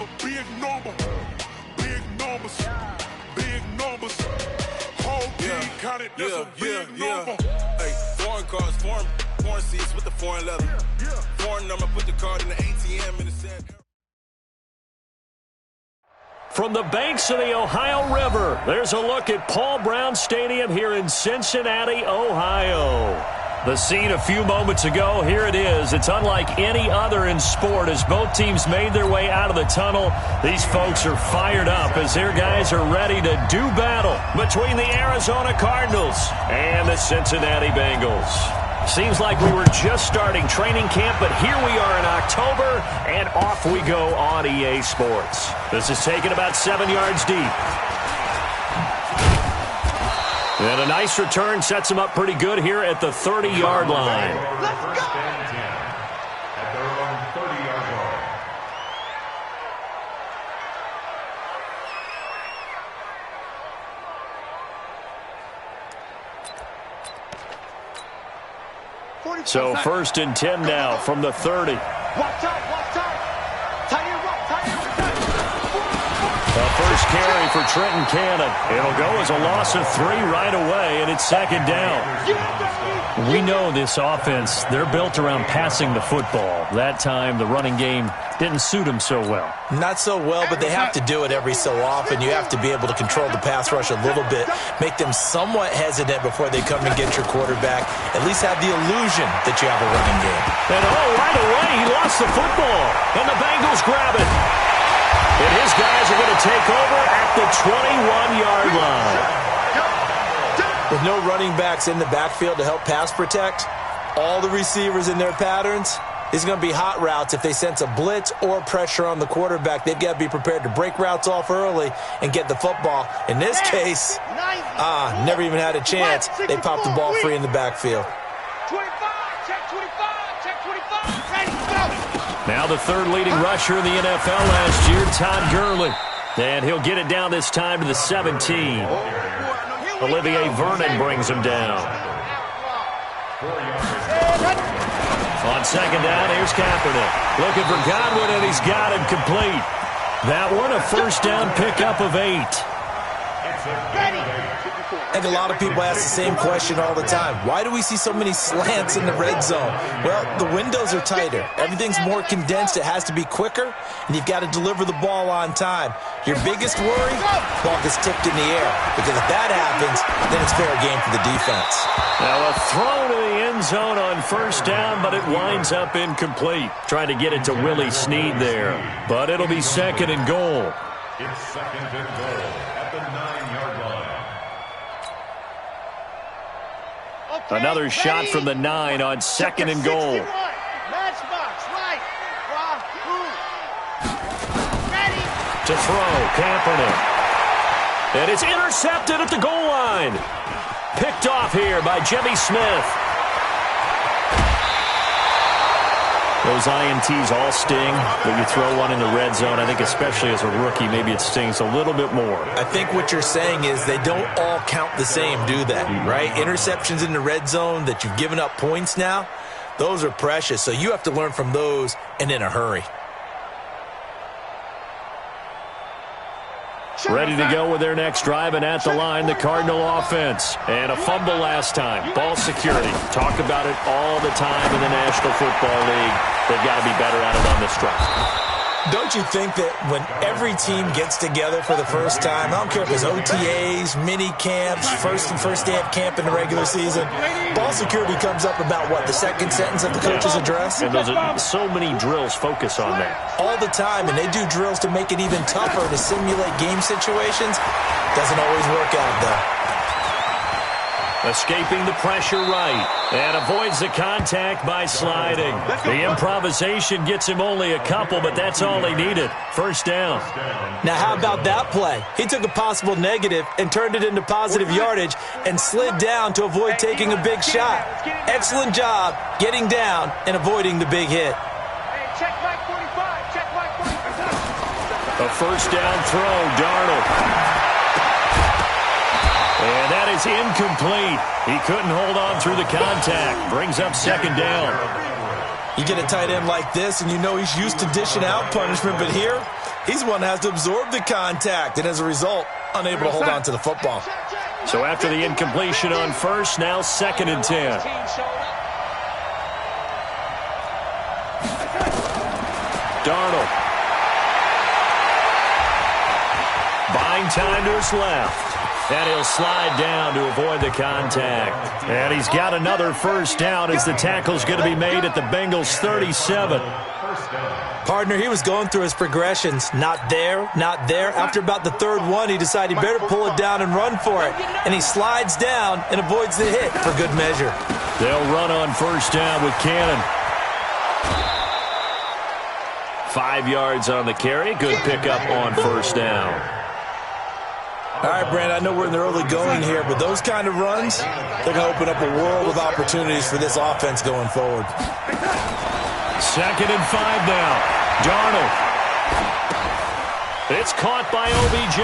a big number. Big numbers. Big numbers. Whole team counted, that's a big number. Hey, foreign cars, foreign seats with the foreign leather. Foreign number, put the card in the ATM in the sand. From the banks of the Ohio River, there's a look at Paul Brown Stadium here in Cincinnati, Ohio. The scene a few moments ago, here it is. It's unlike any other in sport as both teams made their way out of the tunnel. These folks are fired up as their guys are ready to do battle between the Arizona Cardinals and the Cincinnati Bengals. Seems like we were just starting training camp, but here we are in October, and off we go on EA Sports. This is taken about 7 yards deep. And a nice return sets them up pretty good here at the 30-yard line. Let's go! At their own 30-yard line. So 1st and 10 now from the 30. Watch out. Tight end, The first carry for Trenton Cannon. It'll go as a loss of 3 right away, and it's 2nd down. We know this offense, they're built around passing the football. That time, the running game didn't suit them so well. Not so well, but they have to do it every so often. You have to be able to control the pass rush a little bit, make them somewhat hesitant before they come and get your quarterback. At least have the illusion that you have a running game. And right away, he lost the football, and the Bengals grab it. And his guys are going to take over at the 21-yard line. With no running backs in the backfield to help pass protect, all the receivers in their patterns, it's going to be hot routes. If they sense a blitz or pressure on the quarterback, they've got to be prepared to break routes off early and get the football. In this case, never even had a chance. They popped the ball free in the backfield. 25, check 25, ready, go! Now the 3rd leading rusher in the NFL last year, Todd Gurley. And he'll get it down this time to the 17. Olivier Vernon brings him down. On 2nd down, here's Kaepernick. Looking for Godwin, and he's got him complete. That one, a 1st down pickup of 8. I think a lot of people ask the same question all the time. Why do we see so many slants in the red zone? Well, the windows are tighter. Everything's more condensed. It has to be quicker, and you've got to deliver the ball on time. Your biggest worry? Ball gets tipped in the air, because if that happens, then it's fair game for the defense. Now a throw to the end zone on 1st down, but it winds up incomplete. Trying to get it to Willie Snead there, but it'll be 2nd and goal. It's 2nd and goal at the 9-yard line. Another shot from the 9 on 2nd and goal. Matchbox, right. Ready. To throw, Kaepernick. And it's intercepted at the goal line. Picked off here by Jimmy Smith. Those INTs all sting, but you throw one in the red zone. I think especially as a rookie, maybe it stings a little bit more. I think what you're saying is they don't all count the same, do they? Right? Interceptions in the red zone that you've given up points now, those are precious. So you have to learn from those and in a hurry. Ready to go with their next drive, and at the line, the Cardinal offense. And a fumble last time. Ball security. Talk about it all the time in the National Football League. They've got to be better at it on this drive. Don't you think that when every team gets together for the first time, I don't care if it's OTAs, mini camps, first day of camp in the regular season, ball security comes up about, what, the 2nd sentence of the coach's address? And those are so many drills focus on that. All the time, and they do drills to make it even tougher to simulate game situations. Doesn't always work out, though. Escaping the pressure right, and avoids the contact by sliding. The improvisation gets him only a couple, but that's all he needed. 1st down. Now, how about that play? He took a possible negative and turned it into positive yardage and slid down to avoid taking a big shot. Excellent job getting down and avoiding the big hit. Check Mike 45. Check Mike 45. A 1st down throw, Darnold. And that is incomplete. He couldn't hold on through the contact. Brings up 2nd down. You get a tight end like this, and you know he's used to dishing out punishment, but here, he's one that has to absorb the contact, and as a result, unable to hold on to the football. So after the incompletion on first, now 2nd and 10. Darnold. Buying time to his left. And he'll slide down to avoid the contact. And he's got another first down as the tackle's going to be made at the Bengals' 37. Partner, he was going through his progressions. Not there, not there. After about the third one, he decided he better pull it down and run for it. And he slides down and avoids the hit for good measure. They'll run on first down with Cannon. 5 yards on the carry. Good pickup on first down. All right, Brand, I know we're in the early going here, but those kind of runs, they're going to open up a world of opportunities for this offense going forward. 2nd and 5 now. Darnold. It's caught by OBJ.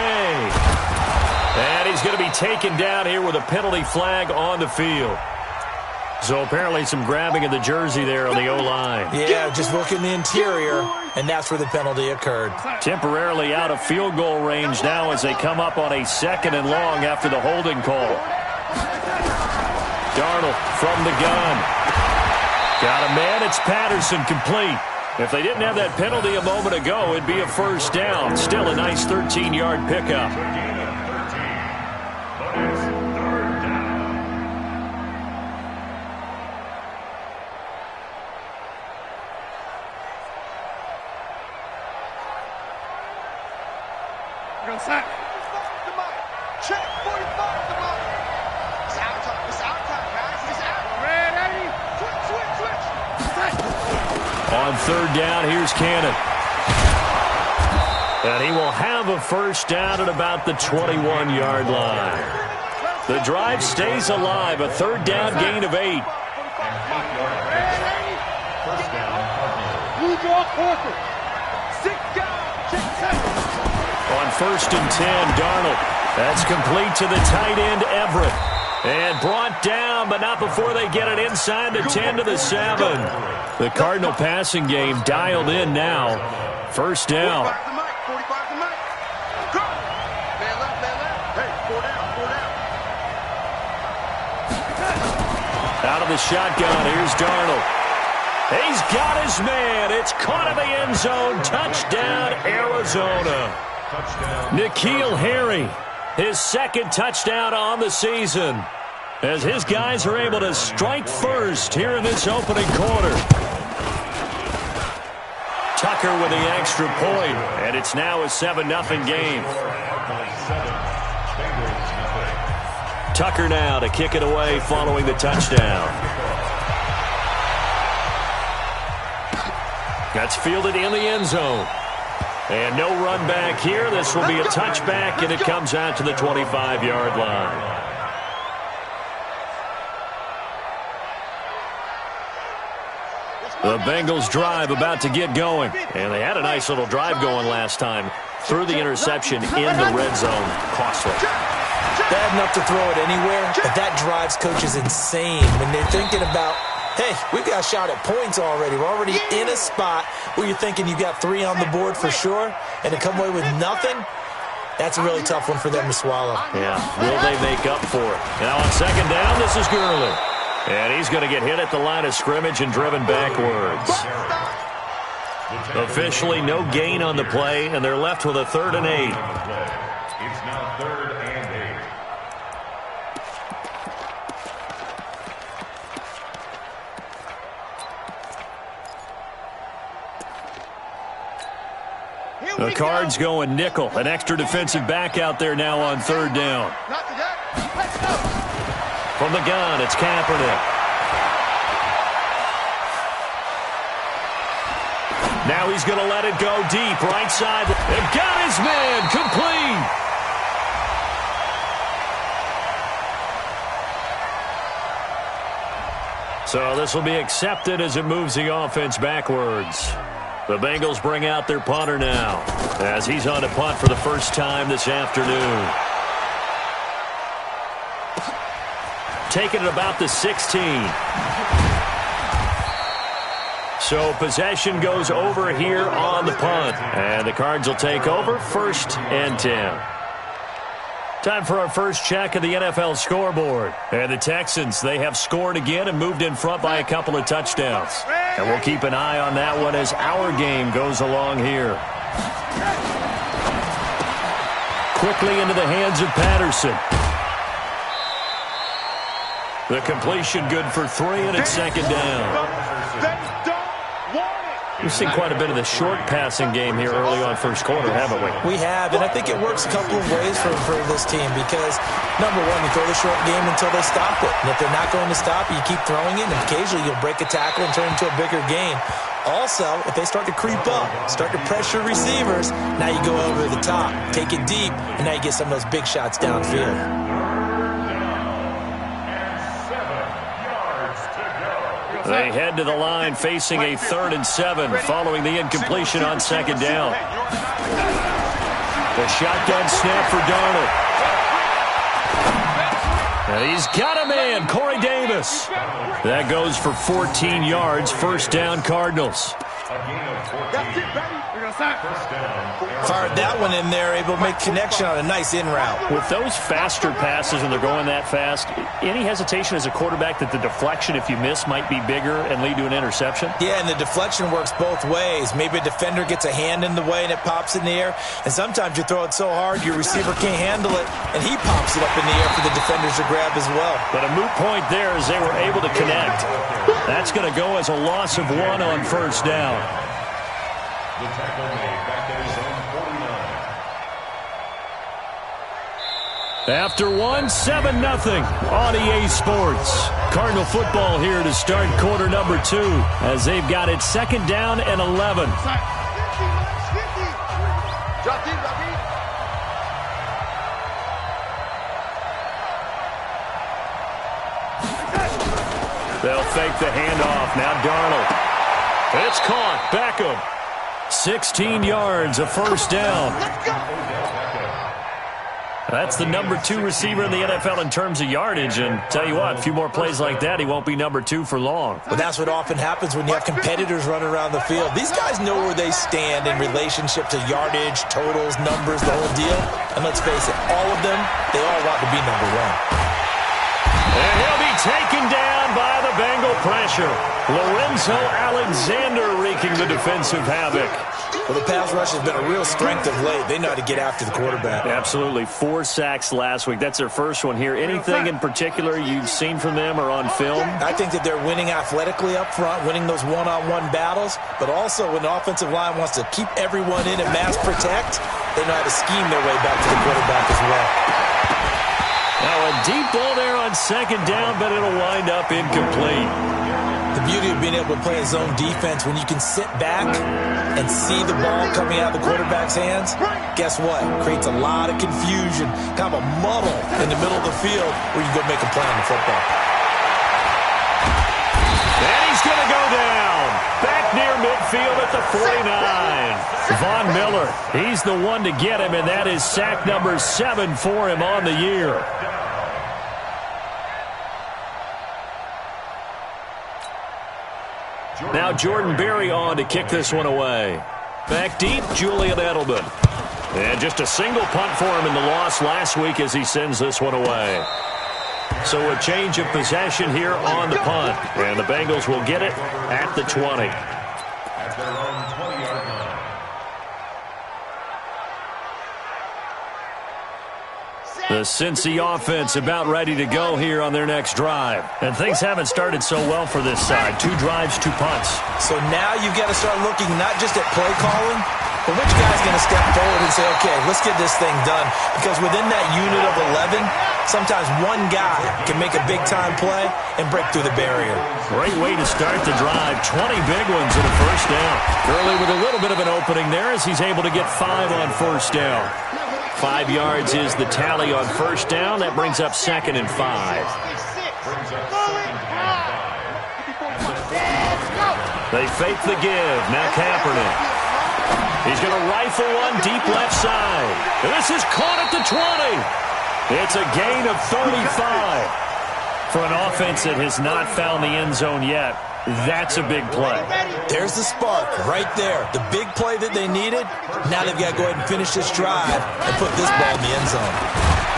And he's going to be taken down here with a penalty flag on the field. So apparently some grabbing of the jersey there on the O-line. Yeah, just working the interior, and that's where the penalty occurred. Temporarily out of field goal range now as they come up on a 2nd and long after the holding call. Darnold from the gun. Got a man, it's Patterson, complete. If they didn't have that penalty a moment ago, it'd be a first down. Still a nice 13-yard pickup. Sack. Check 45 the mark. It's out time. It's out time, guys. It's out. Ready? Switch. On 3rd down, here's Cannon. And he will have a first down at about the 21-yard line. The drive stays alive. A 3rd down gain of 8. First down. Blue ball quarter. 6 down. Check 7. On 1st and 10, Darnold. That's complete to the tight end, Everett. And brought down, but not before they get it inside the 10 to the 7. The Cardinal passing game dialed in now. First down. 45 to Mike. 45 to Mike. Go. Man left. Hey, 4 down. Out of the shotgun, here's Darnold. He's got his man. It's caught in the end zone. Touchdown, Arizona. N'Keal Harry, his 2nd touchdown on the season, as his guys are able to strike first here in this opening quarter. Tucker with the extra point, and it's now a 7-0 game. Tucker now to kick it away following the touchdown. That's fielded in the end zone. And no run back here. This will be a touchback, and it comes out to the 25-yard line. The Bengals drive about to get going. And they had a nice little drive going last time. Threw the interception in the red zone. Costly. Bad enough to throw it anywhere, but that drives coaches insane when they're thinking about, hey, we've got a shot at points already. We're already in a spot where you're thinking you got 3 on the board for sure, and to come away with nothing, that's a really tough one for them to swallow. Yeah, will they make up for it? Now on 2nd down, this is Gurley. And he's going to get hit at the line of scrimmage and driven backwards. Officially no gain on the play, and they're left with a 3rd and 8. It's now 3rd and 8. The Cards going nickel. An extra defensive back out there now on 3rd down. From the gun, it's Kaepernick. Now he's going to let it go deep, right side. They've got his man, complete. So this will be accepted as it moves the offense backwards. The Bengals bring out their punter now, as he's on to punt for the first time this afternoon. Taking it about the 16. So possession goes over here on the punt. And the Cards will take over 1st and 10. Time for our first check of the NFL scoreboard. And the Texans, they have scored again and moved in front by a couple of touchdowns. And we'll keep an eye on that one as our game goes along here. Quickly into the hands of Patterson. The completion good for 3, and it's 2nd down. We've seen quite a bit of the short passing game here early on first quarter, haven't we? We have, and I think it works a couple of ways for this team because, number one, you throw the short game until they stop it. And if they're not going to stop it, you keep throwing it, and occasionally you'll break a tackle and turn it into a bigger game. Also, if they start to creep up, start to pressure receivers, now you go over the top, take it deep, and now you get some of those big shots downfield. They head to the line facing a 3rd and 7 following the incompletion on 2nd down. The shotgun snap for Darnold. And he's got a man, Corey Davis. That goes for 14 yards, 1st down Cardinals. Fired that one in there, able to make connection on a nice in route. With those faster passes and they're going that fast, any hesitation as a quarterback that the deflection, if you miss, might be bigger and lead to an interception? Yeah, and the deflection works both ways. Maybe a defender gets a hand in the way and it pops in the air, and sometimes you throw it so hard your receiver can't handle it, and he pops it up in the air for the defenders to grab as well. But a moot point there as they were able to connect. That's going to go as a loss of 1 on 1st down. The tackle made back at his own 49. After 1, 7-0 on EA Sports. Cardinal football here to start quarter number 2 as they've got it 2nd down and 11. They'll fake the handoff. Now Darnold. It's caught. Beckham. 16 yards, a 1st down. That's the number 2 receiver in the NFL in terms of yardage. And tell you what, a few more plays like that, he won't be number 2 for long. Well, that's what often happens when you have competitors running around the field. These guys know where they stand in relationship to yardage, totals, numbers, the whole deal. And let's face it, all of them, they all want to be number 1. And he'll be taken down by the Bengal pressure. Lorenzo Alexander wreaking the defensive havoc. Well, the pass rush has been a real strength of late. They know how to get after the quarterback. Absolutely. 4 sacks last week. That's their first one here. Anything in particular you've seen from them or on film? I think that they're winning athletically up front, winning those one-on-one battles, but also when the offensive line wants to keep everyone in and mass protect, they know how to scheme their way back to the quarterback as well. Now a deep ball there on 2nd down, but it'll wind up incomplete. The beauty of being able to play a zone defense when you can sit back and see the ball coming out of the quarterback's hands, guess what? Creates a lot of confusion, kind of a muddle in the middle of the field where you go make a play on the football. And he's going to go down. Back near midfield at the 49. Von Miller, he's the one to get him, and that is sack number 7 for him on the year. Now Jordan Berry on to kick this one away. Back deep, Julian Edelman. And just a single punt for him in the loss last week as he sends this one away. So a change of possession here on the punt. And the Bengals will get it at the 20. At their own 20-yard line. The Cincy offense about ready to go here on their next drive. And things haven't started so well for this side. 2 drives, 2 punts. So now you've got to start looking not just at play calling, but which guy's going to step forward and say, okay, let's get this thing done. Because within that unit of 11, sometimes one guy can make a big-time play and break through the barrier. Great way to start the drive. 20 big ones and a 1st down. Gurley with a little bit of an opening there as he's able to get 5 on 1st down. 5 yards is the tally on 1st down. That brings up 2nd and 5. They fake the give. Now Kaepernick. He's going to rifle one deep left side. This is caught at the 20. It's a gain of 35. For an offense that has not found the end zone yet, That's a big play. There's the spark right there. The big play that they needed. Now they've got to go ahead and finish this drive and put this ball in the end zone.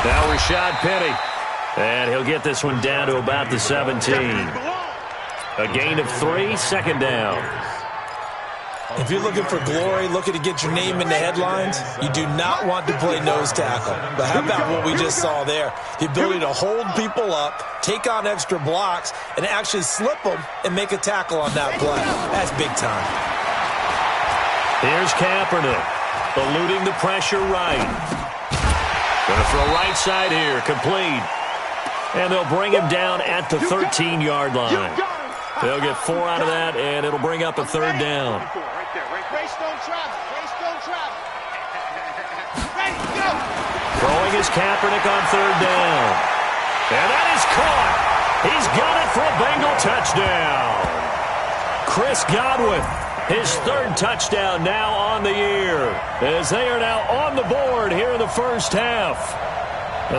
Now Rashad Penny. And he'll get this one down to about the 17. A gain of 3, second down. If you're looking for glory, looking to get your name in the headlines, you do not want to play nose tackle. But how about what we just saw there? The ability to hold people up, take on extra blocks, and actually slip them and make a tackle on that play. That's big time. Here's Kaepernick, eluding the pressure right. Going to throw right side here, complete. And they'll bring him down at the 13-yard line. They'll get 4 out of that, and it'll bring up a third down. Throwing is Kaepernick on third down. And that is caught. He's got it for a Bengal touchdown. Chris Godwin, his third touchdown now on the year, as they are now on the board here in the first half.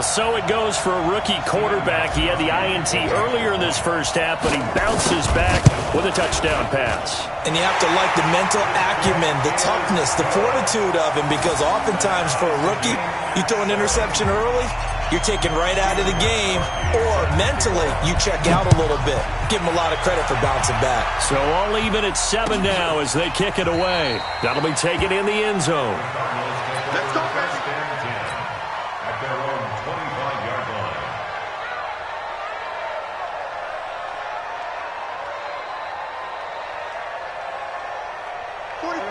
So it goes for a rookie quarterback. He had the INT earlier in this first half, but he bounces back with a touchdown pass. And you have to like the mental acumen, the toughness, the fortitude of him, because oftentimes for a rookie, you throw an interception early, you're taken right out of the game, or mentally you check out a little bit. Give him a lot of credit for bouncing back. So all even at 7 now as they kick it away. That'll be taken in the end zone. Let's go, baby. At their own 25-yard line.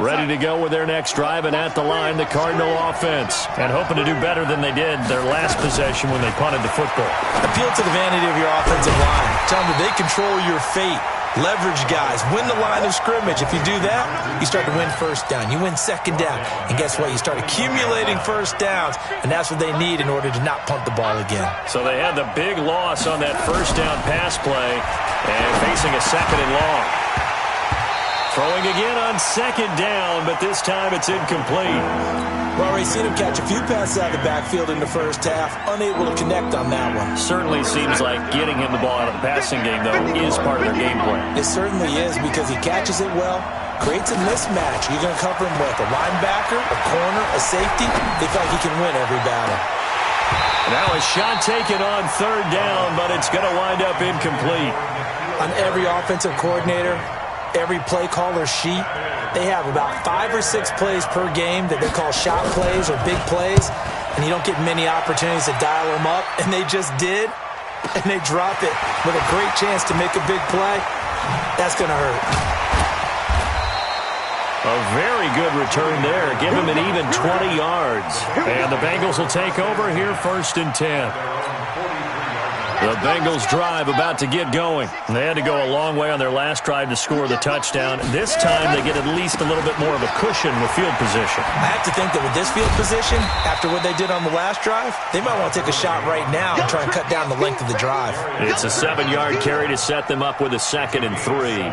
Ready to go with their next drive, and at the line, the Cardinal offense. And hoping to do better than they did their last possession when they punted the football. Appeal to the vanity of your offensive line. Tell them that they control your fate. Leverage guys. Win the line of scrimmage. If you do that, you start to win first down. You win second down. And guess what? You start accumulating first downs, and that's what they need in order to not punt the ball again. So they had the big loss on that first down pass play and facing a second and long. Throwing again on second down, but this time it's incomplete. Well, we've seen him catch a few passes out of the backfield in the first half, unable to connect on that one. Certainly seems like getting him the ball out of the passing game, though, is part of their game plan. It certainly is, because he catches it well, creates a mismatch. You're going to cover him with a linebacker, a corner, a safety. They feel like he can win every battle. Now a shot taken on third down, but it's going to wind up incomplete. On every offensive coordinator, every play caller sheet, they have about 5 or 6 plays per game that they call shot plays or big plays, and you don't get many opportunities to dial them up, and they just did, and they drop it with a great chance to make a big play. That's going to hurt. A very good return there. Give him an even 20 yards. And the Bengals will take over here, 1st and 10. The Bengals drive about to get going. They had to go a long way on their last drive to score the touchdown. This time they get at least a little bit more of a cushion with field position. I have to think that with this field position, after what they did on the last drive, they might want to take a shot right now and try and cut down the length of the drive. It's a 7-yard carry to set them up with a 2nd and 3.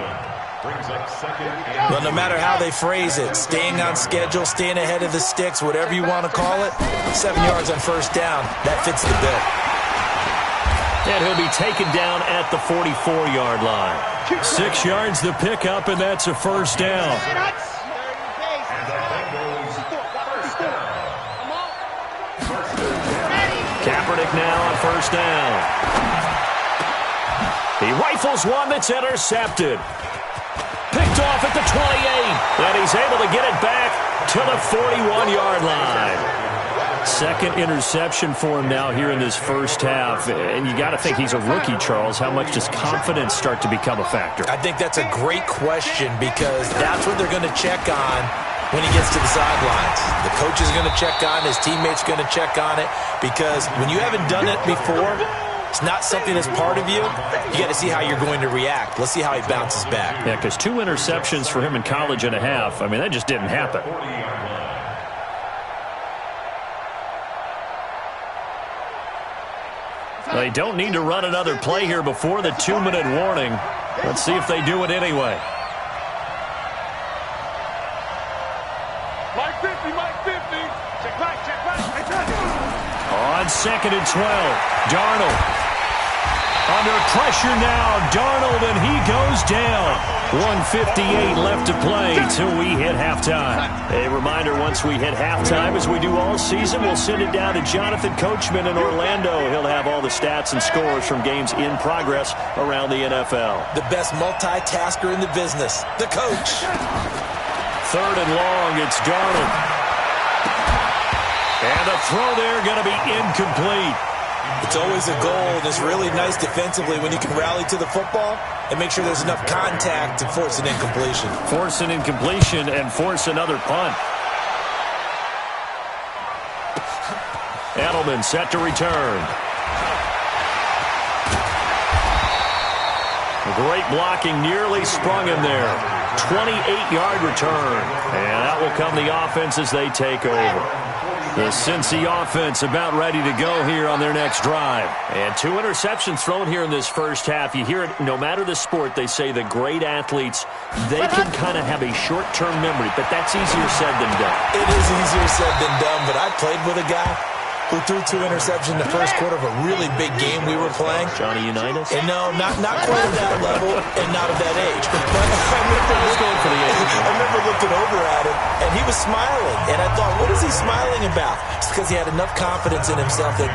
Well, no matter how they phrase it, staying on schedule, staying ahead of the sticks, whatever you want to call it, 7 yards on first down, that fits the bill. And he'll be taken down at the 44-yard line. 6 yards to pick up, and that's a first down. Kaepernick now on first down. He rifles one that's intercepted. Picked off at the 28, and he's able to get it back to the 41-yard line. 2nd interception for him now here in this first half. And you got to think he's a rookie, Charles. How much does confidence start to become a factor? I think that's a great question, because that's what they're going to check on when he gets to the sidelines. The coach is going to check on, his teammates are going to check on it, because when you haven't done it before, it's not something that's part of you. You got to see how you're going to react. Let's see how he bounces back. Yeah, because 2 interceptions for him in college and a half, I mean, that just didn't happen. They don't need to run another play here before the 2-minute warning. Let's see if they do it anyway. Mike 50, Mike 50. Check back, check back. On 2nd and 12, Darnold. Under pressure now, Darnold, and he goes down. 1:58 left to play till we hit halftime. A reminder, once we hit halftime, as we do all season, we'll send it down to Jonathan Coachman in Orlando. He'll have all the stats and scores from games in progress around the NFL. The best multitasker in the business, the coach. 3rd and long, it's Darnold. And the throw there going to be incomplete. It's always a goal, and it's really nice defensively when you can rally to the football and make sure there's enough contact to force an incompletion. Force an incompletion and force another punt. Edelman set to return. Great blocking, nearly sprung him there. 28-yard return. And that will come the offense as they take over. The Cincy offense about ready to go here on their next drive. And 2 interceptions thrown here in this first half. You hear it, no matter the sport, they say the great athletes, they can kind of have a short-term memory, but that's easier said than done. It is easier said than done, but I played with a guy who threw 2 interceptions in the first quarter of a really big game we were playing. Johnny Unitas? And no, not quite at that level and not at that age. But I remember looking over at him, and he was smiling. And I thought, what is he smiling about? It's because he had enough confidence in himself that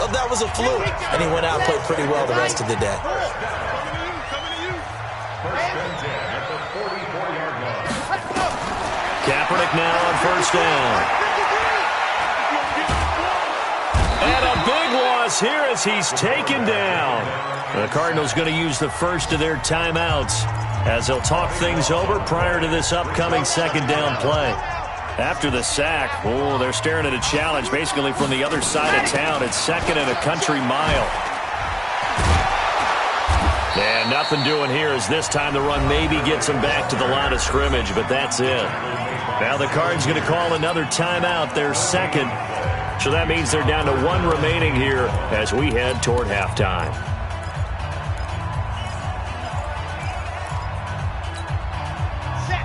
that was a fluke. And he went out and played pretty well the rest of the day. Kaepernick now on 1st down. And a big loss here as he's taken down. The Cardinals going to use the first of their timeouts as they'll talk things over prior to this upcoming 2nd down play. After the sack, they're staring at a challenge basically from the other side of town. It's 2nd and a country mile. And nothing doing here as this time the run maybe gets them back to the line of scrimmage, but that's it. Now the Cards going to call another timeout, their 2nd. So that means they're down to 1 remaining here as we head toward halftime.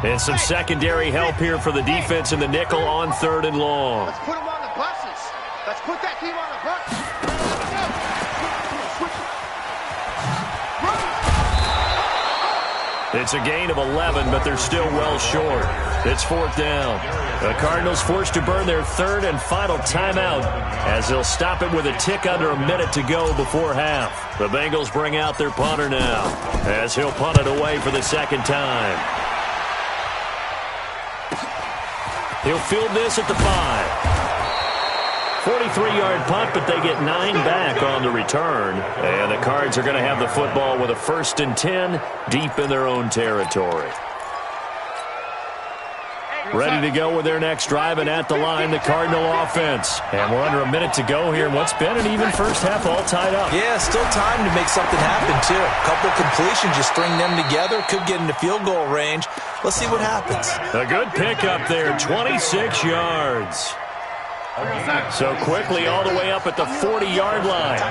And some secondary help here for the defense in the nickel on 3rd and long. Let's put them on the buses. Let's put that team on the bus. It's a gain of 11, but they're still well short. It's 4th down. The Cardinals forced to burn their 3rd and final timeout as they'll stop it with a tick under a minute to go before half. The Bengals bring out their punter now as he'll punt it away for the 2nd time. He'll field this at the 5. 43-yard punt, but they get 9 back on the return. And the Cards are going to have the football with a 1st and 10 deep in their own territory. Ready to go with their next drive, and at the line, the Cardinal offense. And we're under a minute to go here in what's been an even first half all tied up. Yeah, still time to make something happen, too. A couple completions, you string them together, could get into field goal range. Let's see what happens. A good pickup there, 26 yards. So quickly all the way up at the 40-yard line.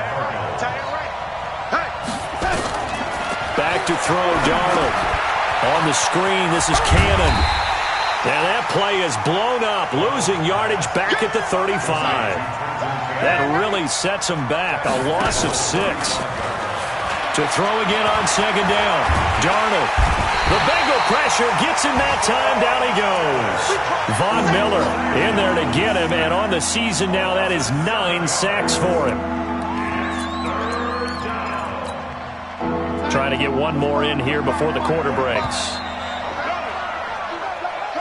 Back to throw, Darnold. On the screen, this is Cannon. And that play is blown up, losing yardage back at the 35. That really sets him back, a loss of 6. To throw again on 2nd down, Darnold. The Bengal pressure gets him that time, down he goes. Von Miller in there to get him, and on the season now, that is 9 sacks for him. Trying to get one more in here before the quarter breaks.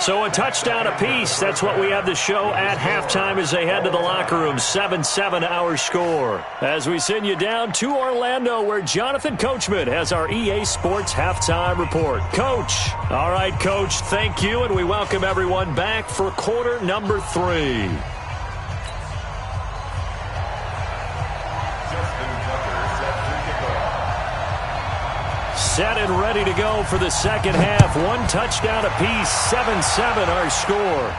So a touchdown apiece. That's what we have to show at halftime as they head to the locker room. 7-7 our score. As we send you down to Orlando where Jonathan Coachman has our EA Sports halftime report. Coach. All right, Coach, thank you, and we welcome everyone back for quarter number 3. Set and ready to go for the 2nd half. 1 touchdown apiece, 7-7 our score.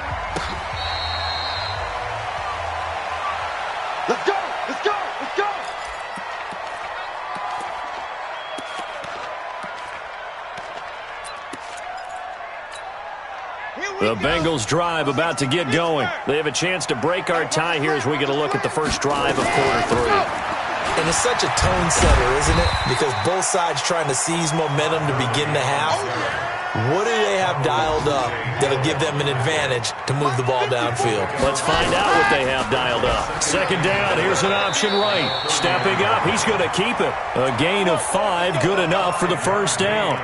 Let's go! Let's go! Let's go! The Bengals drive about to get going. They have a chance to break our tie here as we get a look at the first drive of quarter 3. And And it's such a tone setter, isn't it? Because both sides trying to seize momentum to begin the half. What do they have dialed up that'll give them an advantage to move the ball downfield? Let's find out what they have dialed up. Second down, here's an option right. Stepping up, he's going to keep it. A gain of 5, good enough for the first down.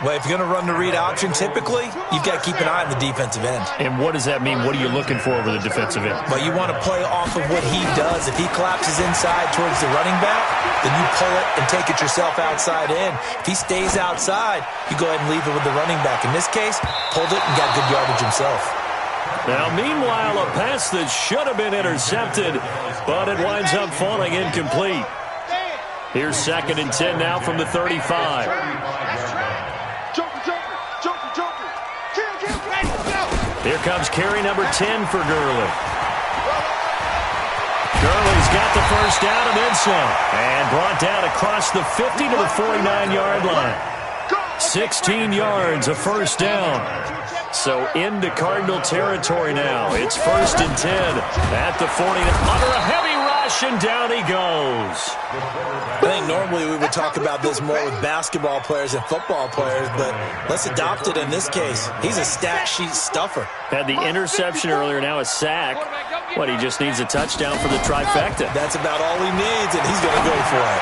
Well, if you're going to run the read option, typically, you've got to keep an eye on the defensive end. And what does that mean? What are you looking for over the defensive end? Well, you want to play off of what he does. If he collapses inside towards the running back, then you pull it and take it yourself outside in. If he stays outside, you go ahead and leave it with the running back. In this case, pulled it and got good yardage himself. Now, meanwhile, a pass that should have been intercepted, but it winds up falling incomplete. Here's 2nd and 10 now from the 35. Here comes carry number 10 for Gurley. Gurley's got the first down and then some. And brought down across the 50 to the 49-yard line. 16 yards, a first down. So into Cardinal territory now. It's 1st and 10 at the 40. Under a heavy rush, and down he goes. I think normally we would talk about this more with basketball players and football players, but let's adopt it in this case. He's a stat sheet stuffer. Had the interception earlier, now a sack. What, he just needs a touchdown for the trifecta. That's about all he needs, and he's going to go for it.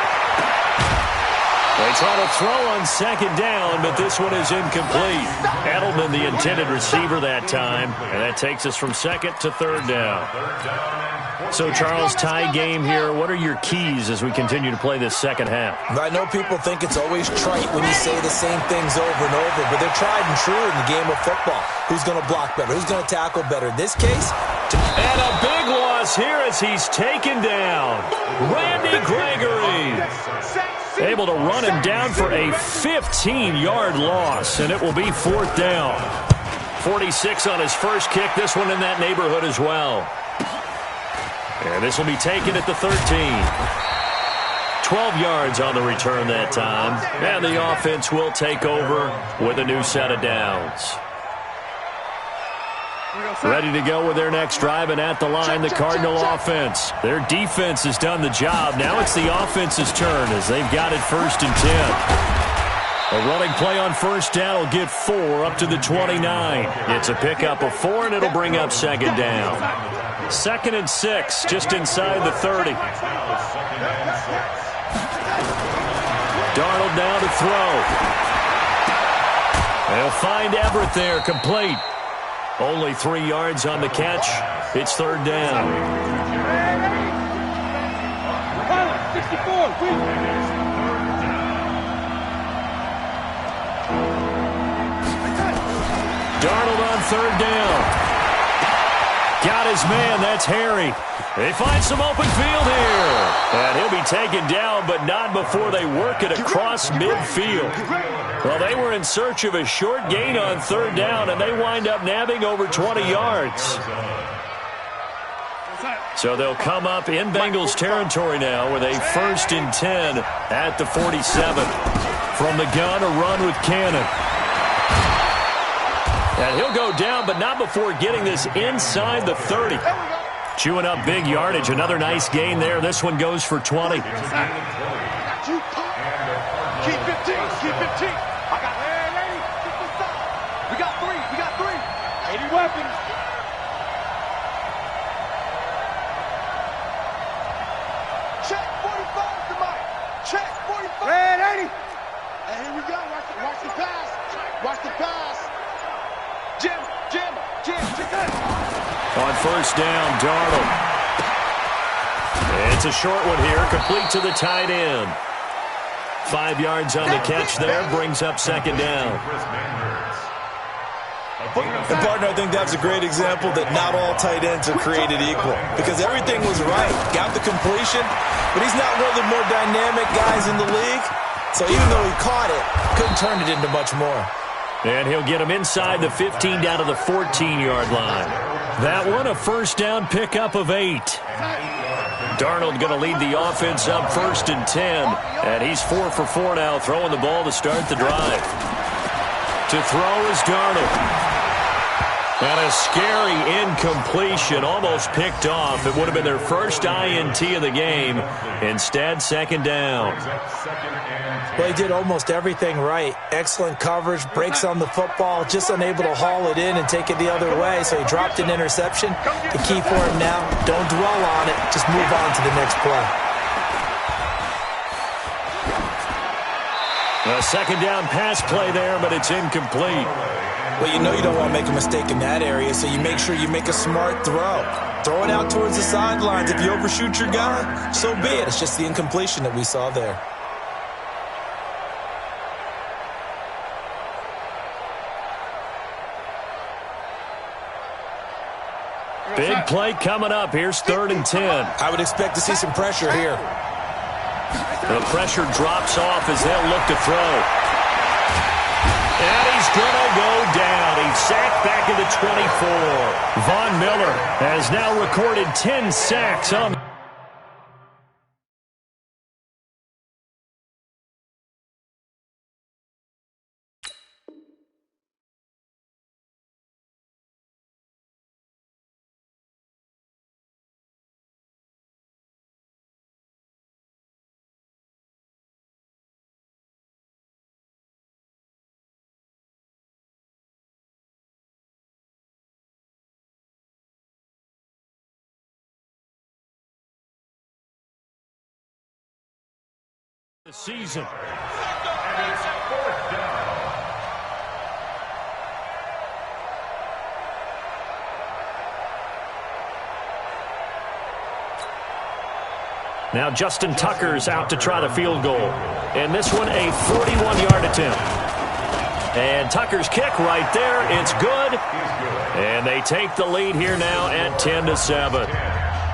They try to throw on 2nd down, but this one is incomplete. Edelman, the intended receiver that time, and that takes us from 2nd to 3rd down. So, Charles, tie game here. What are your keys as we continue to play this second half? I know people think it's always trite when you say the same things over and over, but they're tried and true in the game of football. Who's going to block better? Who's going to tackle better? In this case, and a big loss here as he's taken down. Randy Gregory able to run him down for a 15-yard loss, and it will be 4th down. 46 on his first kick. This one in that neighborhood as well. And this will be taken at the 13. 12 yards on the return that time. And the offense will take over with a new set of downs. Ready to go with their next drive, and at the line, the Cardinal offense. Their defense has done the job. Now it's the offense's turn as they've got it 1st and 10. A running play on 1st down will get 4 up to the 29. It's a pickup of 4, and it'll bring up 2nd down. 2nd and 6, just inside the 30. Darnold now to throw. They'll find Everett there, complete. Only 3 yards on the catch. It's 3rd down. Darnold on 3rd down. Got his man, that's Harry. They find some open field here. And he'll be taken down, but not before they work it across midfield. Well, they were in search of a short gain on 3rd down, and they wind up nabbing over 20 yards. So they'll come up in Bengals territory now with a 1st and 10 at the 47. From the gun, a run with Cannon. And he'll go down, but not before getting this inside the 30. Chewing up big yardage. Another nice gain there. This one goes for 20. Keep 15. Keep 15. I got ready. We got 3. We got 3. 80 weapons. Check 45 to Mike. Check 45. Red 80. And here we go. Watch the pass. Watch the pass. Jim. On 1st down, Darnold. It's a short one here, complete to the tight end. 5 yards on the catch there, brings up 2nd down. And partner, I think that's a great example that not all tight ends are created equal. Because everything was right. Got the completion, but he's not one of the more dynamic guys in the league. So even though he caught it, couldn't turn it into much more. And he'll get him inside the 15 down to the 14-yard line. That one, a 1st down pickup of 8. Darnold going to lead the offense up 1st and 10. And he's 4 for 4 now, throwing the ball to start the drive. To throw is Darnold. And a scary incompletion, almost picked off. It would have been their first INT of the game. Instead, second down. Well, he did almost everything right. Excellent coverage, breaks on the football, just unable to haul it in and take it the other way. So he dropped an interception. The key for him now, don't dwell on it. Just move on to the next play. A second down pass play there, but it's incomplete. Well, you know you don't want to make a mistake in that area, so you make sure you make a smart throw. Throw it out towards the sidelines. If you overshoot your guy, so be it. It's just the incompletion that we saw there. Big play coming up. Here's 3rd and 10. I would expect to see some pressure here. The pressure drops off as they'll look to throw. And he's going to go down. He's sacked back at the 24. Von Miller has now recorded 10 sacks on the season. And it's 4th down. Now Justin Tucker's out to try the field goal. And this one a 41-yard attempt. And Tucker's kick right there. It's good. And they take the lead here now at 10-7.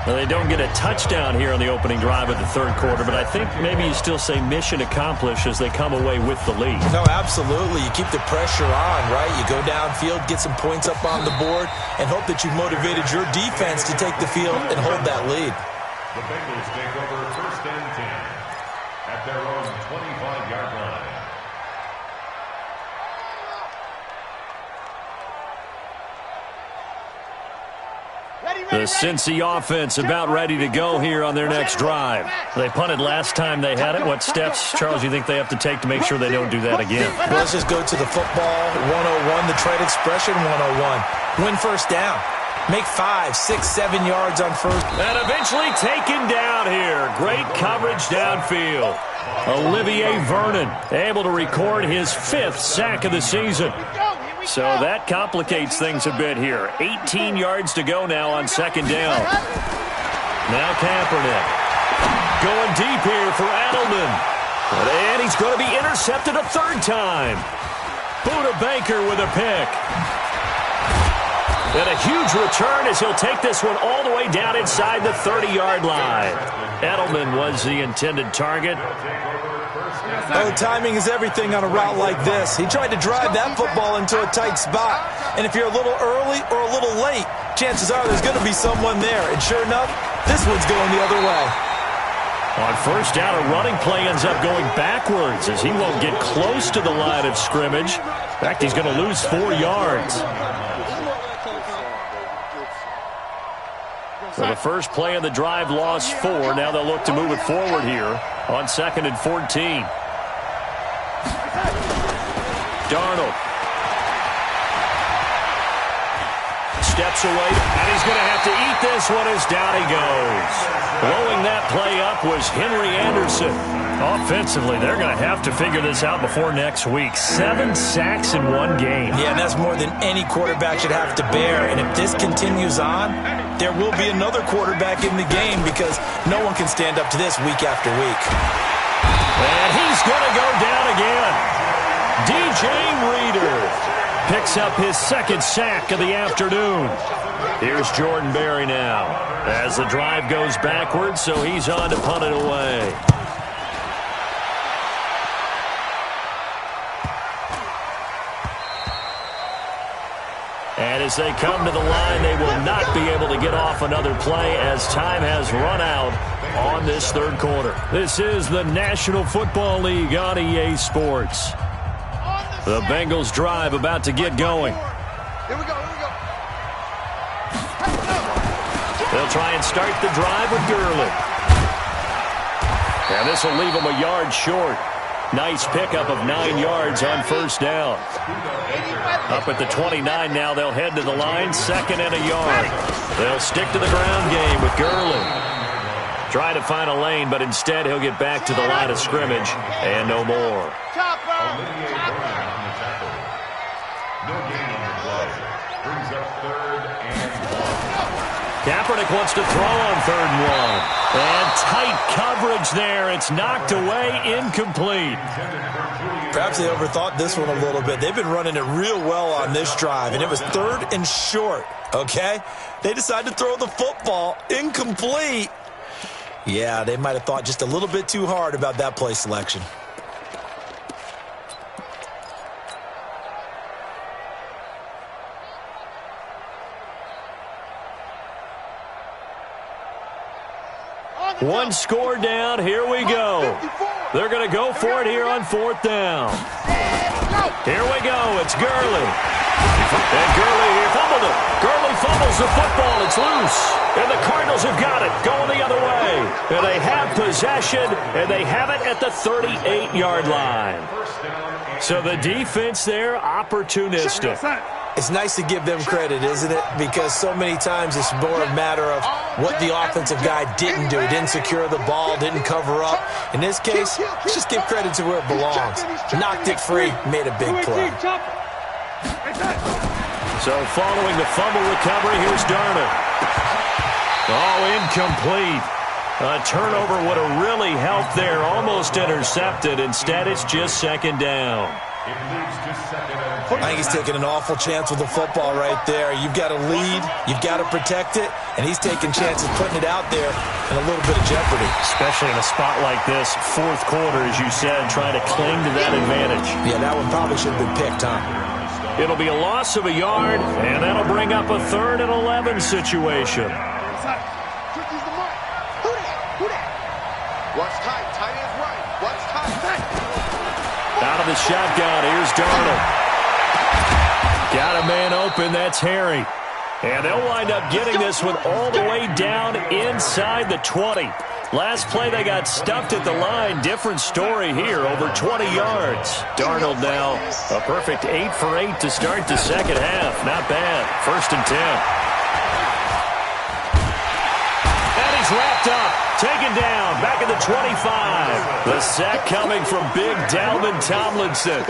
Well, they don't get a touchdown here on the opening drive of the 3rd quarter, but I think maybe you still say mission accomplished as they come away with the lead. No, absolutely. You keep the pressure on, right? You go downfield, get some points up on the board, and hope that you've motivated your defense to take the field and hold that lead. The Bengals take over 1st and 10 at their own 25-yard line. The Cincy offense about ready to go here on their next drive. They punted last time they had it. What steps, Charles, you think they have to take to make sure they don't do that again? Well, let's just go to the football 101, the trade expression 101. Win first down. Make 5, 6, 7 yards on first. And eventually taken down here. Great coverage downfield. Olivier Vernon able to record his 5th sack of the season. So that complicates things a bit here. 18 yards to go now on 2nd down. Now Kaepernick going deep here for Edelman. And he's going to be intercepted a 3rd time. Buda Baker with a pick. And a huge return as he'll take this one all the way down inside the 30-yard line. Edelman was the intended target. Oh, timing is everything on a route like this. He tried to drive that football into a tight spot. And if you're a little early or a little late, chances are there's going to be someone there. And sure enough, this one's going the other way. On 1st down, a running play ends up going backwards as he won't get close to the line of scrimmage. In fact, he's going to lose 4 yards. So the first play of the drive lost 4. Now they'll look to move it forward here on 2nd and 14. Darnold steps away, and he's going to have to eat this one as down he goes. Blowing that play up was Henry Anderson. Offensively, they're going to have to figure this out before next week. 7 sacks in 1 game. Yeah, and that's more than any quarterback should have to bear. And if this continues on, there will be another quarterback in the game because no one can stand up to this week after week. And he's going to go down again. DJ Reader picks up his 2nd sack of the afternoon. Here's Jordan Berry now as the drive goes backwards, so he's on to punt it away. And as they come to the line, they will not be able to get off another play as time has run out on this 3rd quarter. This is the National Football League on EA Sports. The Bengals drive about to get going. Here we go, here we go. They'll try and start the drive with Gurley. And this will leave them a yard short. Nice pickup of 9 yards on first down. Up at the 29 now, they'll head to the line, 2nd and a yard. They'll stick to the ground game with Gurley. Try to find a lane, but instead he'll get back to the line of scrimmage and no more. Kaepernick wants to throw on 3rd and 1. And tight coverage there. It's knocked away, incomplete. Perhaps they overthought this one a little bit. They've been running it real well on this drive, and it was 3rd and short, okay? They decided to throw the football, incomplete. Yeah, they might have thought just a little bit too hard about that play selection. One score down. Here we go. They're going to go for it here on 4th down. Here we go. It's Gurley. And Gurley here fumbled it. Gurley fumbles the football. It's loose. And the Cardinals have got it. Going the other way. And they have possession. And they have it at the 38-yard line. So the defense there, opportunistic. It's nice to give them credit, isn't it? Because so many times it's more a matter of what the offensive guy didn't do. He didn't secure the ball, didn't cover up. In this case, let's just give credit to where it belongs. Knocked it free, made a big play. So following the fumble recovery, here's Darnold. Oh, incomplete. A turnover would have really helped there. Almost intercepted. Instead, it's just 2nd down. I think he's taking an awful chance with the football right there. You've got to lead, you've got to protect it, and he's taking chances putting it out there in a little bit of jeopardy. Especially in a spot like this, 4th quarter, as you said, trying to cling to that advantage. Yeah, that one probably should have been picked, huh? It'll be a loss of a yard, and that'll bring up a 3rd and 11 situation. What's tight? Tight is right. What's tight? Out of the shotgun, here's Darnold. Got a man open, that's Harry. And they'll wind up getting this one all the way down inside the 20. Last play they got stuffed at the line. Different story here, over 20 yards. Darnold now a perfect 8 for 8 to start the 2nd half. Not bad. 1st and 10. And he's wrapped up. Taken down, back at the 25. The sack coming from big Dalvin Tomlinson.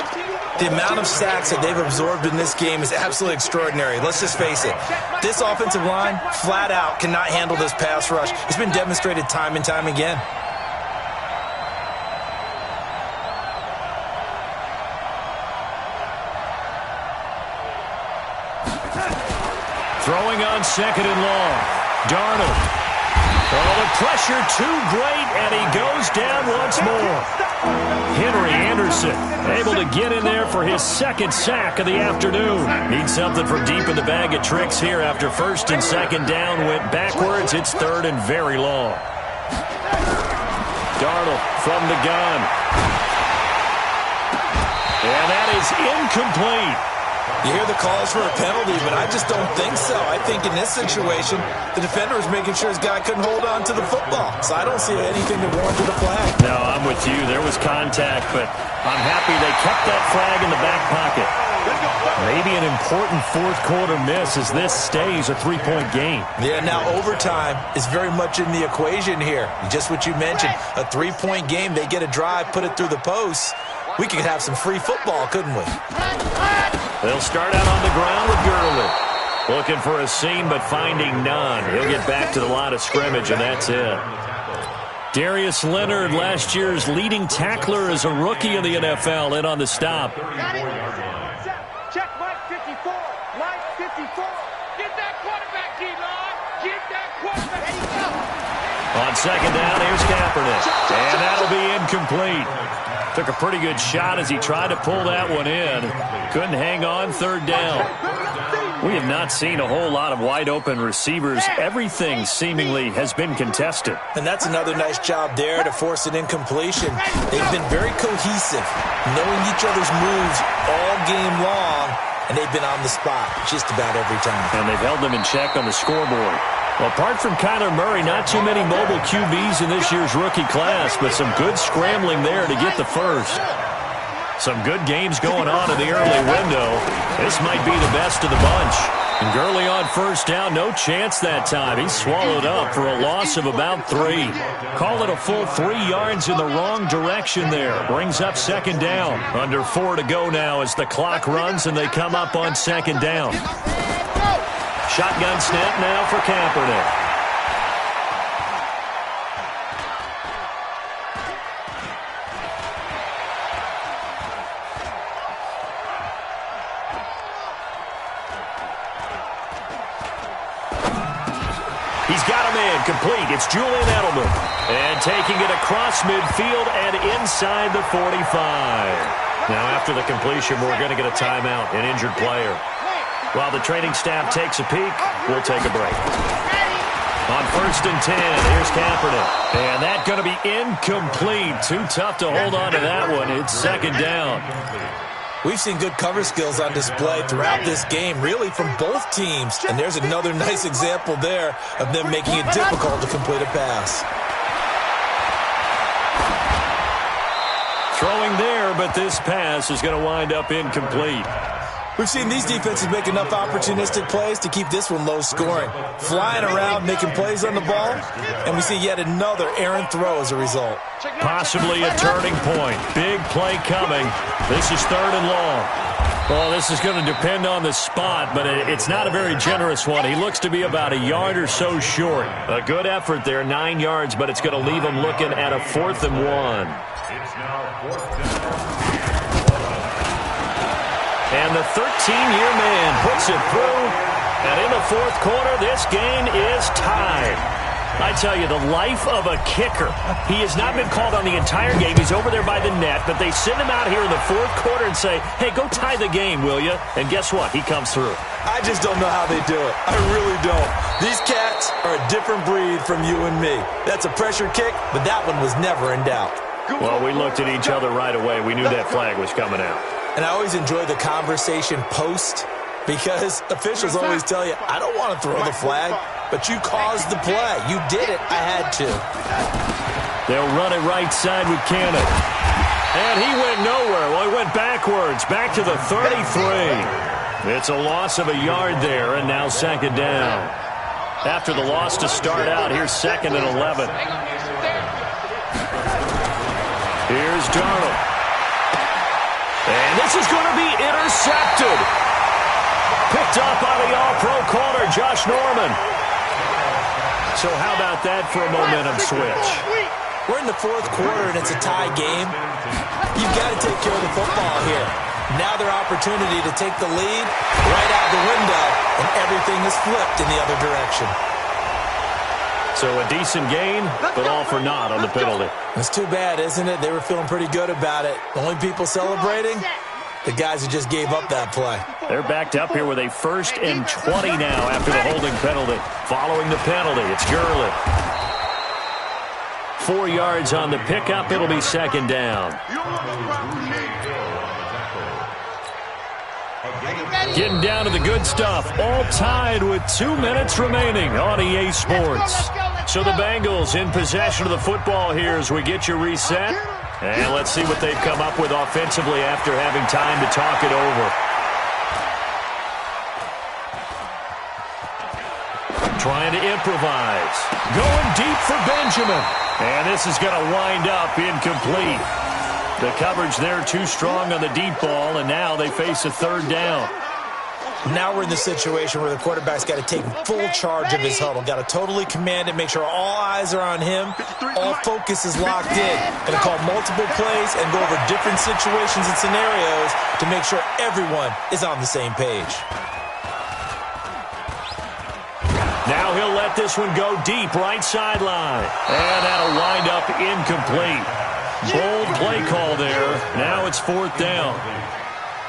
The amount of sacks that they've absorbed in this game is absolutely extraordinary. Let's just face it. This offensive line, flat out, cannot handle this pass rush. It's been demonstrated time and time again. Throwing on 2nd and long. Darnold. Oh, the pressure too great, and he goes down once more. Henry Anderson able to get in there for his 2nd sack of the afternoon. Needs something from deep in the bag of tricks here after 1st and 2nd down went backwards. It's 3rd and very long. Darnold from the gun. And that is incomplete. You hear the calls for a penalty, but I just don't think so. I think in this situation, the defender was making sure his guy couldn't hold on to the football. So I don't see anything that warranted a flag. No, I'm with you. There was contact, but I'm happy they kept that flag in the back pocket. Maybe an important 4th quarter miss as this stays a 3-point game. Yeah, now overtime is very much in the equation here. Just what you mentioned, a 3-point game. They get a drive, put it through the posts. We could have some free football, couldn't we? They'll start out on the ground with Gurley. Looking for a seam, but finding none. He'll get back to the line of scrimmage, and that's it. Darius Leonard, last year's leading tackler as a rookie in the NFL, in on the stop. Check Mike 54. Mike 54. Get that quarterback, D-line. Get that quarterback. There you go. On 2nd down, here's Kaepernick. And that'll be incomplete. Took a pretty good shot as he tried to pull that one in. Couldn't hang on 3rd down. We have not seen a whole lot of wide-open receivers. Everything seemingly has been contested. And that's another nice job there to force an incompletion. They've been very cohesive, knowing each other's moves all game long, and they've been on the spot just about every time. And they've held them in check on the scoreboard. Well, apart from Kyler Murray, not too many mobile QBs in this year's rookie class, but some good scrambling there to get the first. Some good games going on in the early window. This might be the best of the bunch. And Gurley on first down, no chance that time. He's swallowed up for a loss of about 3. Call it a full 3 yards in the wrong direction there. Brings up second down. Under 4 to go now as the clock runs and they come up on second down. Shotgun snap now for Kaepernick. He's got a man complete. It's Julian Edelman. And taking it across midfield and inside the 45. Now after the completion, we're going to get a timeout, an injured player. While the training staff takes a peek, we'll take a break. On first and 10, here's Kaepernick. And that's going to be incomplete. Too tough to hold on to that one. It's second down. We've seen good cover skills on display throughout this game, really from both teams. And there's another nice example there of them making it difficult to complete a pass. Throwing there, but this pass is going to wind up incomplete. We've seen these defenses make enough opportunistic plays to keep this one low scoring. Flying around, making plays on the ball, and we see yet another errant throw as a result. Possibly a turning point. Big play coming. This is third and long. Well, this is going to depend on the spot, but it's not a very generous one. He looks to be about a yard or so short. A good effort there, 9 yards, but it's going to leave him looking at a 4th and 1. It's now 4th down. And the 13-year man puts it through. And in the fourth quarter, this game is tied. I tell you, the life of a kicker. He has not been called on the entire game. He's over there by the net, but they send him out here in the fourth quarter and say, hey, go tie the game, will you? And guess what? He comes through. I just don't know how they do it. I really don't. These cats are a different breed from you and me. That's a pressure kick, but that one was never in doubt. Well, we looked at each other right away. We knew that flag was coming out. And I always enjoy the conversation post because officials always tell you, I don't want to throw the flag, but you caused the play. You did it. I had to. They'll run it right side with Cannon. And he went nowhere. Well, he went backwards, back to the 33. It's a loss of a yard there, and now second down. After the loss to start out, here's second and 11. Here's Darnold. And this is going to be intercepted. Picked up by the all-pro corner, Josh Norman. So how about that for a momentum switch? We're in the fourth quarter, and it's a tie game. You've got to take care of the football here. Now their opportunity to take the lead right out the window, and everything is flipped in the other direction. So a decent gain, but all for naught on the penalty. It's too bad, isn't it? They were feeling pretty good about it. The only people celebrating, the guys who just gave up that play. They're backed up here with a 1st and 20 now after the holding penalty. Following the penalty, it's Gurley. 4 yards on the pickup. It'll be second down. Getting down to the good stuff. All tied with 2 minutes remaining on EA Sports. So the Bengals in possession of the football here as we get you reset. And let's see what they've come up with offensively after having time to talk it over. Trying to improvise. Going deep for Benjamin. And this is going to wind up incomplete. The coverage there too strong on the deep ball, and now they face a third down. Now we're in the situation where the quarterback's got to take full charge of his huddle. Got to totally command it, make sure all eyes are on him. All focus is locked in. Going to call multiple plays and go over different situations and scenarios to make sure everyone is on the same page. Now he'll let this one go deep, right sideline. And that'll wind up incomplete. Bold play call there. Now it's fourth down.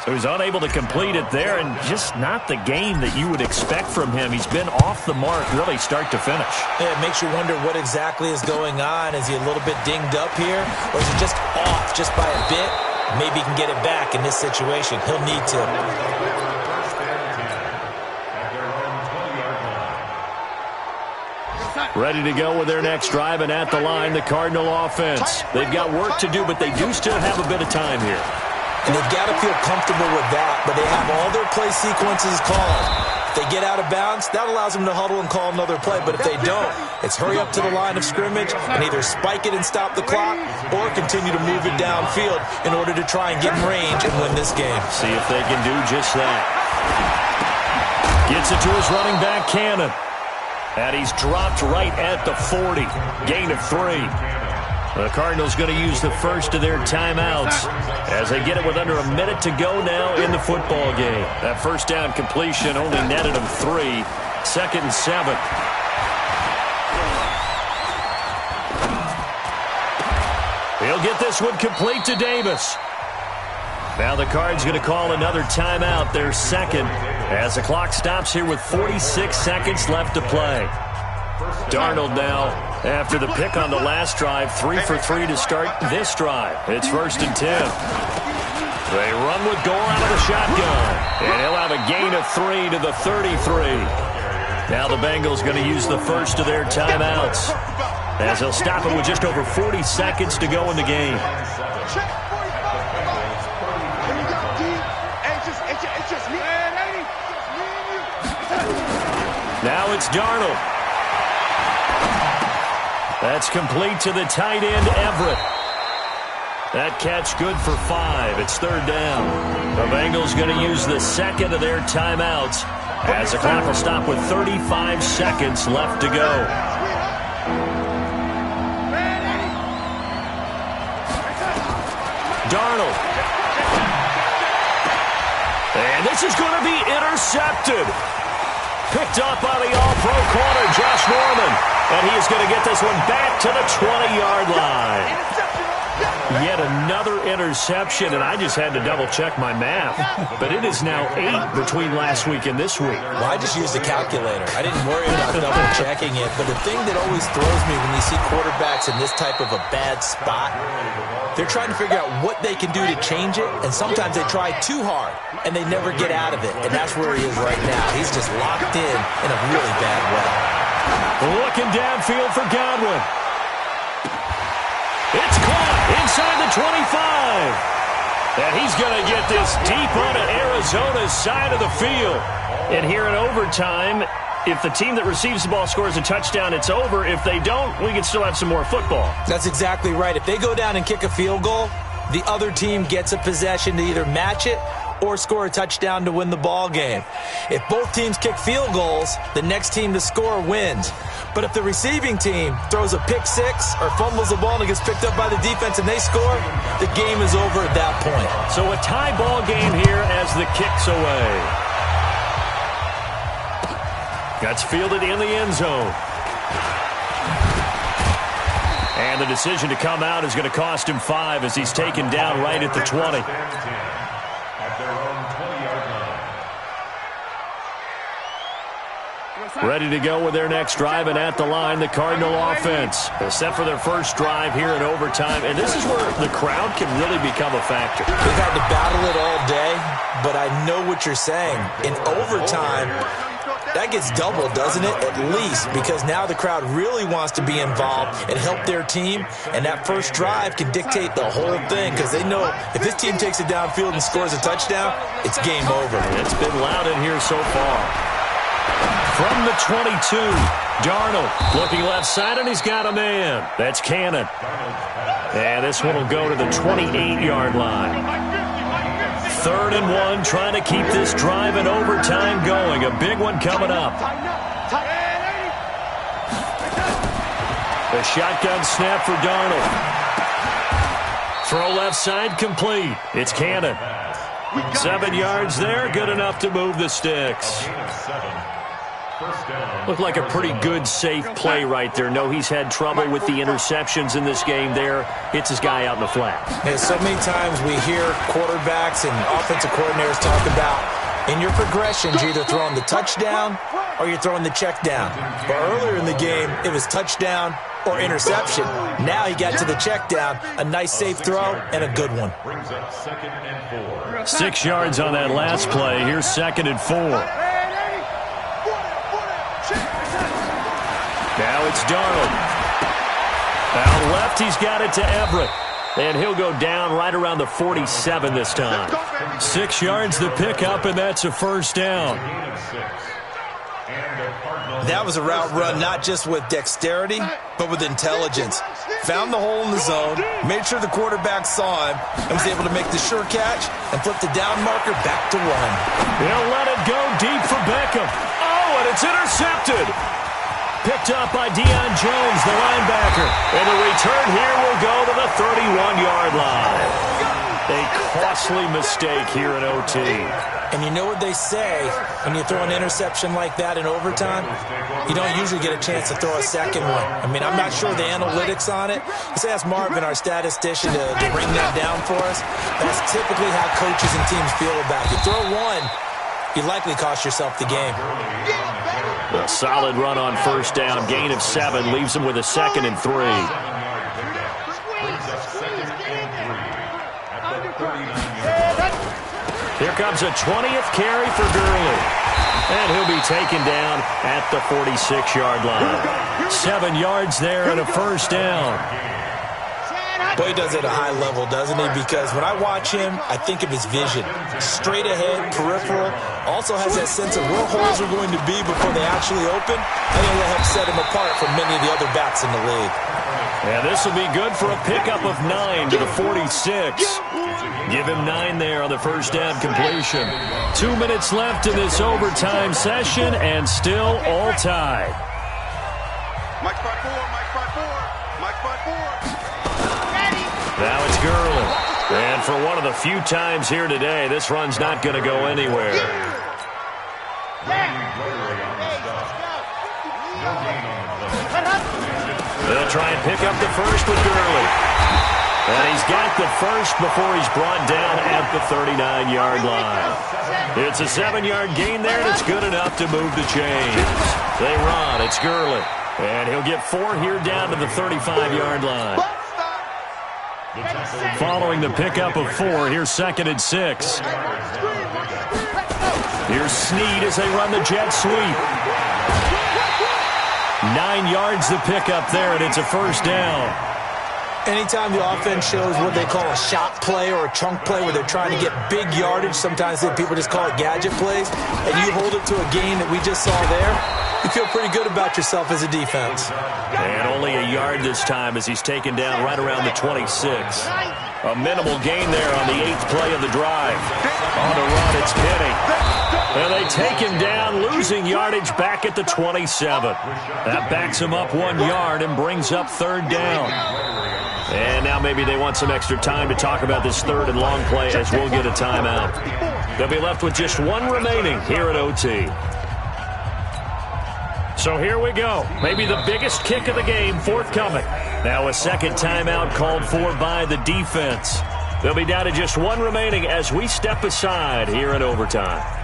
So he's unable to complete it there, and just not the game that you would expect from him. He's been off the mark really start to finish. Yeah, it makes you wonder what exactly is going on. Is he a little bit dinged up here, or is it just off just by a bit? Maybe he can get it back in this situation. He'll need to. Ready to go with their next drive, and at the line, the Cardinal offense. They've got work to do, but they do still have a bit of time here. And they've got to feel comfortable with that, but they have all their play sequences called. If they get out of bounds, that allows them to huddle and call another play, but if they don't, it's hurry up to the line of scrimmage and either spike it and stop the clock or continue to move it downfield in order to try and get in range and win this game. See if they can do just that. Gets it to his running back, Cannon. And he's dropped right at the 40. Gain of 3. The Cardinals going to use the first of their timeouts as they get it with under a minute to go now in the football game. That first down completion only netted them 3. 2nd and 7. He'll get this one complete to Davis. Now the Cards going to call another timeout, their second, as the clock stops here with 46 seconds left to play. Darnold now, after the pick on the last drive, 3 for 3 to start this drive. It's 1st and 10. They run with Gore out of the shotgun, and he'll have a gain of 3 to the 33. Now the Bengals going to use the first of their timeouts, as they'll stop it with just over 40 seconds to go in the game. Now it's Darnold. That's complete to the tight end, Everett. That catch good for 5. It's 3rd down. The Bengals going to use the second of their timeouts as the clock will stop with 35 seconds left to go. Darnold. And this is going to be intercepted. Picked up by the all-pro corner, Josh Norman. And he is going to get this one back to the 20-yard line. Yet another interception, and I just had to double-check my math. But it is now 8 between last week and this week. Well, I just used a calculator. I didn't worry about double-checking it. But the thing that always throws me when you see quarterbacks in this type of a bad spot, they're trying to figure out what they can do to change it, and sometimes they try too hard, and they never get out of it. And that's where he is right now. He's just locked in a really bad way. Looking downfield for Godwin. It's caught inside the 25. And he's going to get this deep onto Arizona's side of the field. And here in overtime, if the team that receives the ball scores a touchdown, it's over. If they don't, we can still have some more football. That's exactly right. If they go down and kick a field goal, the other team gets a possession to either match it or score a touchdown to win the ball game. If both teams kick field goals, the next team to score wins. But if the receiving team throws a pick six or fumbles the ball and it gets picked up by the defense and they score, the game is over at that point. So a tie ball game here as the kick's away. That's fielded in the end zone. And the decision to come out is going to cost him 5 as he's taken down right at the 20. At their own 20-yard line. Ready to go with their next drive, and at the line, the Cardinal offense. Set for their first drive here in overtime, and this is where the crowd can really become a factor. They've had to battle it all day, but I know what you're saying. In overtime, that gets doubled, doesn't it? At least, because now the crowd really wants to be involved and help their team, and that first drive can dictate the whole thing because they know if this team takes it downfield and scores a touchdown, it's game over. It's been loud in here so far. From the 22, Darnold looking left side, and he's got a man. That's Cannon. And this one will go to the 28-yard line. 3rd and 1, trying to keep this drive in overtime going. A big one coming up. The shotgun snap for Darnold. Throw left side complete. It's Cannon. 7 yards there, good enough to move the sticks. Looked like a pretty good, safe play right there. No, he's had trouble with the interceptions in this game there. Hits his guy out in the flat. And so many times we hear quarterbacks and offensive coordinators talk about in your progressions, you're either throwing the touchdown or you're throwing the check down. But earlier in the game, it was touchdown or interception. Now he got to the check down, a nice safe throw, and a good one. 6 yards on that last play. Here's 2nd and 4. Now Now it's Darnold. Out left, he's got it to Everett. And he'll go down right around the 47 this time. 6 yards the pickup, and that's a first down. That was a route run not just with dexterity, but with intelligence. Found the hole in the zone, made sure the quarterback saw him, and was able to make the sure catch and flip the down marker back to run. He'll let it go deep for Beckham. Oh, and it's intercepted. Picked up by Deion Jones, the linebacker. And the return here will go to the 31-yard line. A costly mistake here in OT. And you know what they say, when you throw an interception like that in overtime, you don't usually get a chance to throw a second one. I mean, I'm not sure the analytics on it. Let's ask Marvin, our statistician, to bring that down for us. That's typically how coaches and teams feel about it. You throw one, you likely cost yourself the game. A solid run on first down. Gain of 7 leaves him with a 2nd and 3. Here comes a 20th carry for Gurley. And he'll be taken down at the 46-yard line. 7 yards there and a first down. Boy, he does it at a high level, doesn't he? Because when I watch him, I think of his vision. Straight ahead, peripheral. Also has that sense of where holes are going to be before they actually open. I think that helps set him apart from many of the other backs in the league. And this will be good for a pickup of 9 to the 46. Give him 9 there on the first down completion. 2 minutes left in this overtime session, and still all tied. Mike spot 4, Mike spot 4, Mike spot 4. Now it's Gurley. And for one of the few times here today, this run's not going to go anywhere. They'll try and pick up the first with Gurley. And he's got the first before he's brought down at the 39-yard line. It's a 7-yard gain there, and it's good enough to move the chains. They run. It's Gurley. And he'll get 4 here down to the 35-yard line. Following the pickup of 4, here's 2nd and 6. Here's Snead as they run the jet sweep. 9 yards the pickup there, and it's a first down. Anytime the offense shows what they call a shot play or a chunk play where they're trying to get big yardage, sometimes people just call it gadget plays, and you hold it to a gain that we just saw there, you feel pretty good about yourself as a defense. And only a yard this time as he's taken down right around the 26. A minimal gain there on the 8th play of the drive. On the run, it's Penny. And they take him down, losing yardage back at the 27. That backs him up 1 yard and brings up 3rd down. And now maybe they want some extra time to talk about this 3rd and long play as we'll get a timeout. They'll be left with just 1 remaining here at OT. So here we go. Maybe the biggest kick of the game forthcoming. Now a 2nd timeout called for by the defense. They'll be down to just 1 remaining as we step aside here in overtime.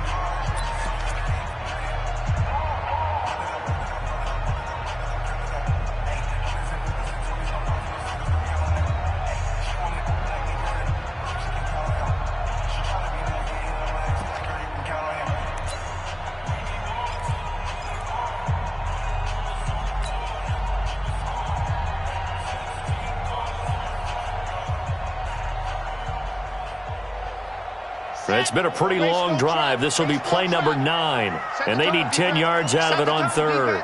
It's been a pretty long drive. This will be play number 9, and they need 10 yards out of it on 3rd.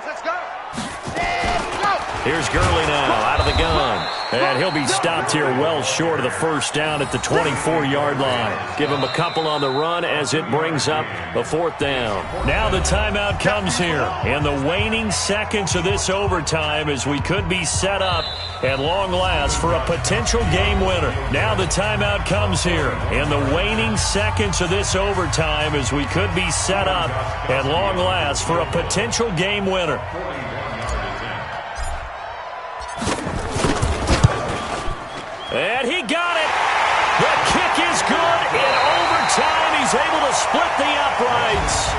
Here's Gurley now out of the gun, and he'll be stopped here well short of the first down at the 24-yard line. Give him a couple on the run as it brings up the 4th down. Now the timeout comes here in the waning seconds of this overtime as we could be set up at long last for a potential game winner. Now the timeout comes here in the waning seconds of this overtime as we could be set up at long last for a potential game winner. And he got it. The kick is good. In overtime, he's able to split the uprights.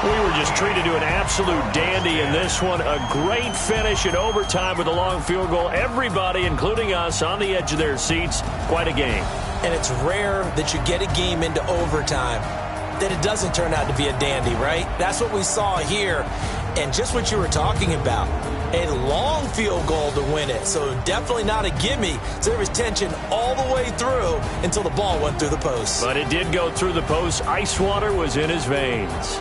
We were just treated to an absolute dandy in this one. A great finish in overtime with a long field goal. Everybody, including us, on the edge of their seats. Quite a game. And it's rare that you get a game into overtime that it doesn't turn out to be a dandy, right? That's what we saw here. And just what you were talking about, a long field goal to win it. So definitely not a gimme. So there was tension all the way through until the ball went through the post. But it did go through the post. Ice water was in his veins.